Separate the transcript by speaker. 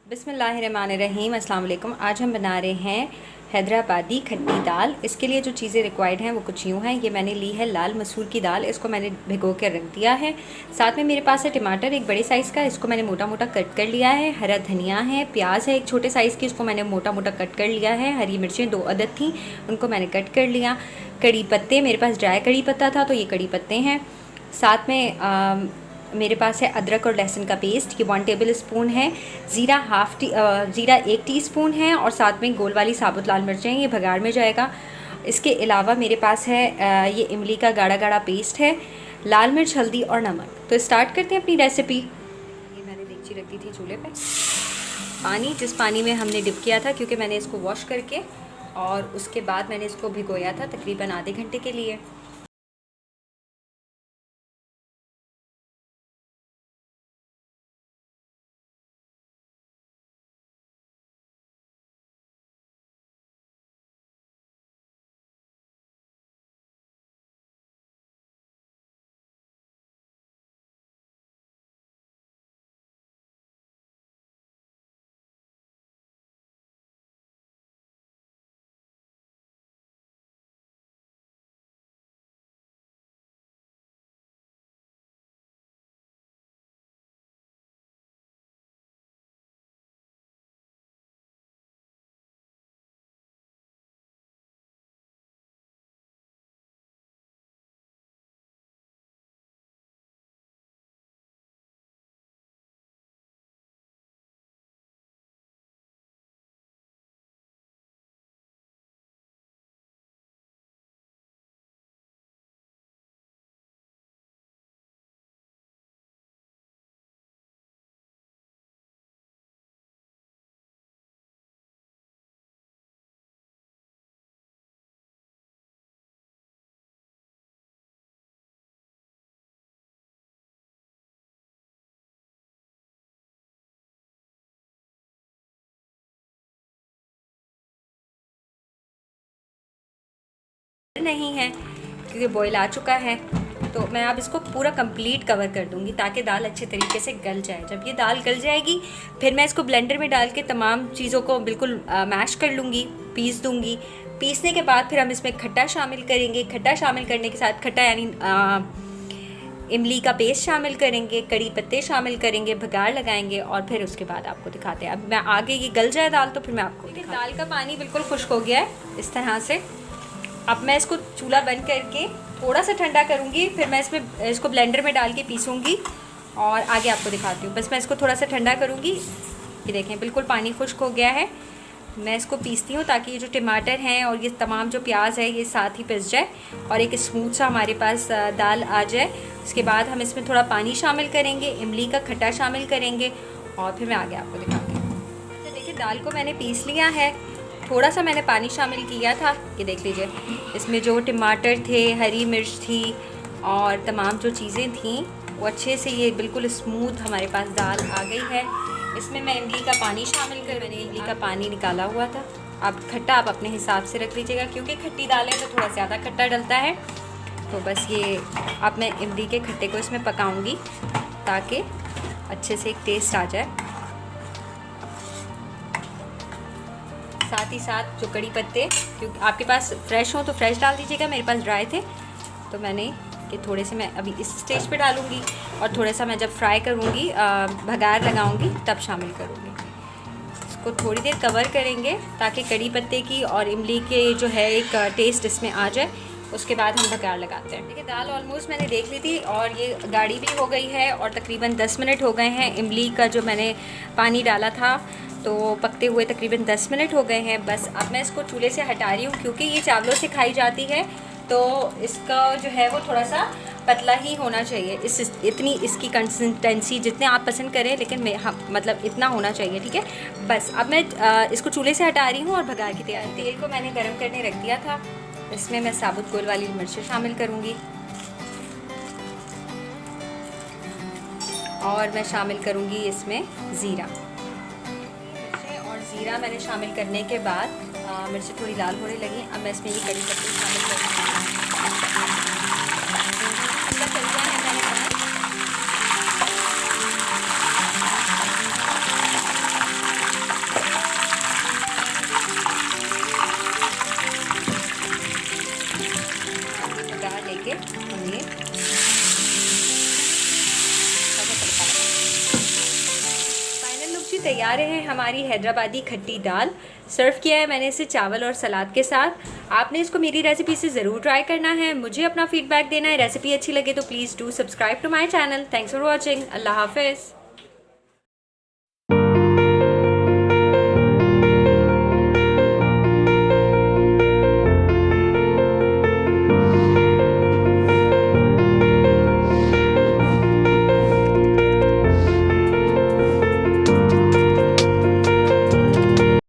Speaker 1: बिस्मिल्लाहिर्रहमानिर्रहीम, अस्सलाम वालेकुम। आज हम बना रहे हैं हैदराबादी खट्टी दाल। इसके लिए जो चीज़ें रिक्वायर्ड हैं वो कुछ यूँ हैं। ये मैंने ली है लाल मसूर की दाल, इसको मैंने भिगो कर रख दिया है। साथ में मेरे पास है टमाटर एक बड़े साइज़ का, इसको मैंने मोटा मोटा कट कर लिया है। हरा धनिया है, प्याज है एक छोटे साइज़ की, इसको मैंने मोटा मोटा कट कर लिया है। हरी मिर्चें 2 अदद थी, उनको मैंने कट कर लिया। कड़ी पत्ते, मेरे पास ड्राई कड़ी पत्ता था तो ये कड़ी पत्ते हैं। साथ में मेरे पास है अदरक और लहसुन का पेस्ट, ये 1 टेबल स्पून है। ज़ीरा ज़ीरा 1 टीस्पून है और साथ में गोल वाली साबुत लाल मिर्चें, ये भगाड़ में जाएगा। इसके अलावा मेरे पास है ये इमली का गाढ़ा गाढ़ा पेस्ट है, लाल मिर्च, हल्दी और नमक। तो स्टार्ट करते हैं अपनी रेसिपी। ये मैंने देगची रख दी थी चूल्हे पे। पानी, जिस पानी में हमने डिप किया था, क्योंकि मैंने इसको वॉश करके और उसके बाद मैंने इसको भिगोया था तकरीबन आधे घंटे के लिए। नहीं है क्योंकि बॉईल आ चुका है, तो मैं अब इसको पूरा कंप्लीट कवर कर दूंगी ताकि दाल अच्छे तरीके से गल जाए। जब ये दाल गल जाएगी फिर मैं इसको ब्लेंडर में डाल के तमाम चीज़ों को बिल्कुल मैश कर लूँगी, पीस दूँगी। पीसने के बाद फिर हम इसमें खट्टा शामिल करेंगे। खट्टा शामिल करने के साथ खट्टा यानी इमली का पेस्ट शामिल करेंगे, कड़ी पत्ते शामिल करेंगे, भगाड़ लगाएंगे और फिर उसके बाद आपको दिखाते हैं। अब मैं आगे ये गल जाए दाल तो फिर मैं आपको दाल का पानी बिल्कुल खुश्क हो गया है इस तरह से। अब मैं इसको चूल्हा बंद करके थोड़ा सा ठंडा करूँगी, फिर मैं इसको ब्लेंडर में डाल के पीसूँगी और आगे आपको दिखाती हूँ। बस मैं इसको थोड़ा सा ठंडा करूँगी। ये देखें बिल्कुल पानी खुश्क हो गया है। मैं इसको पीसती हूँ ताकि ये जो टमाटर हैं और ये तमाम जो प्याज है ये साथ ही पिस जाए और एक स्मूथ सा हमारे पास दाल आ जाए। उसके बाद हम इसमें थोड़ा पानी शामिल करेंगे, इमली का खट्टा शामिल करेंगे और फिर मैं आगे आपको दिखाती हूँ। अच्छा देखिए, दाल को मैंने पीस लिया है, थोड़ा सा मैंने पानी शामिल किया था। ये देख लीजिए, इसमें जो टमाटर थे, हरी मिर्च थी और तमाम जो चीज़ें थीं वो अच्छे से ये बिल्कुल स्मूथ हमारे पास दाल आ गई है। इसमें मैं इमली का पानी शामिल कर, मैंने इमली का पानी निकाला हुआ था। अब खट्टा आप अपने हिसाब से रख लीजिएगा, क्योंकि खट्टी दाल है तो थोड़ा ज़्यादा खट्टा डलता है। तो बस ये अब मैं इमली के खट्टे को इसमें पकाऊंगी ताकि अच्छे से एक टेस्ट आ जाए। साथ ही साथ जो कड़ी पत्ते, क्योंकि आपके पास फ्रेश हो तो फ्रेश डाल दीजिएगा, मेरे पास ड्राई थे तो मैंने कि थोड़े से मैं अभी इस स्टेज पे डालूँगी और थोड़ा सा मैं जब फ्राई करूँगी, भगार लगाऊँगी तब शामिल करूँगी। इसको थोड़ी देर कवर करेंगे ताकि कड़ी पत्ते की और इमली के जो है एक टेस्ट इसमें आ जाए। उसके बाद हम भगार लगाते हैं। देखिए दाल ऑलमोस्ट मैंने देख ली थी और ये गाढ़ी भी हो गई है और तकरीबन 10 मिनट हो गए हैं। इमली का जो मैंने पानी डाला था तो पकते हुए तकरीबन 10 मिनट हो गए हैं। बस अब मैं इसको चूल्हे से हटा रही हूँ क्योंकि ये चावलों से खाई जाती है तो इसका जो है वो थोड़ा सा पतला ही होना चाहिए। इतनी इसकी कंसिस्टेंसी जितने आप पसंद करें, लेकिन मतलब इतना होना चाहिए, ठीक है। बस अब मैं इसको चूल्हे से हटा रही हूँ और भगार की तैयारी। तेल को मैंने गर्म करने रख दिया था, इसमें मैं साबुत गोल वाली मिर्चें शामिल करूँगी और मैं शामिल करूँगी इसमें ज़ीरा। और ज़ीरा मैंने शामिल करने के बाद मिर्चें थोड़ी लाल होने लगी। अब मैं इसमें ये कड़ी पत्ते शामिल करूँगी। डालेंगे। फाइनल लुक जी तैयार है हमारी हैदराबादी खट्टी दाल। सर्व किया है मैंने इसे चावल और सलाद के साथ। आपने इसको मेरी रेसिपी से ज़रूर ट्राई करना है, मुझे अपना फीडबैक देना है। रेसिपी अच्छी लगे तो please do subscribe to my channel. Thanks for watching. अल्लाह हाफिज़।